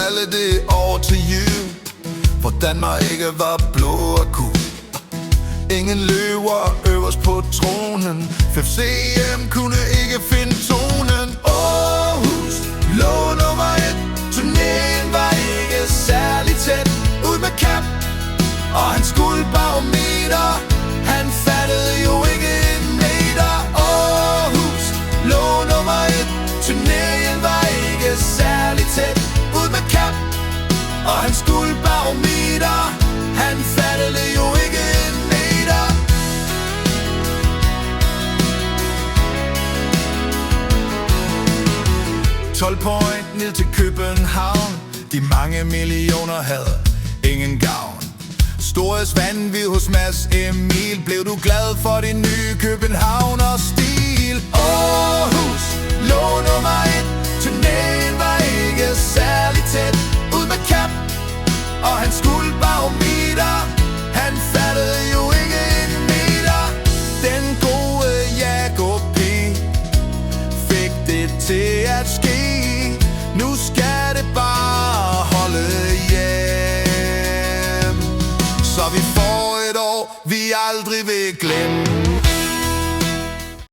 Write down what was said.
alle det år til jul, hvor Danmark ikke var blå og gul. Ingen løver øverst på tronen, FCM kunne ikke finde tonen. Aarhus lå nummer 1, turneringen var ikke særlig tæt. Ud med Cap og hans guldbarometer, han fattede jo ikke en meter. Aarhus lå nummer 1, turneringen var ikke særlig tæt. Ud med Cap og hans guldbarometer, han fattede jo ikke en meter. Point ned til København, de mange millioner havde ingen gavn. Storhedsvand vi hos Mads Emil, blev du glad for din nye Københavner stil? Aarhus lå nummer 1, turneringen var ikke særlig tæt. Ud med Cap og hans guldbarometer, han fattede jo ikke en meter. Den gode Jakob P fik det til at ske. Nu skal det bare holde hjem, så vi får et år, vi aldrig vil glemme.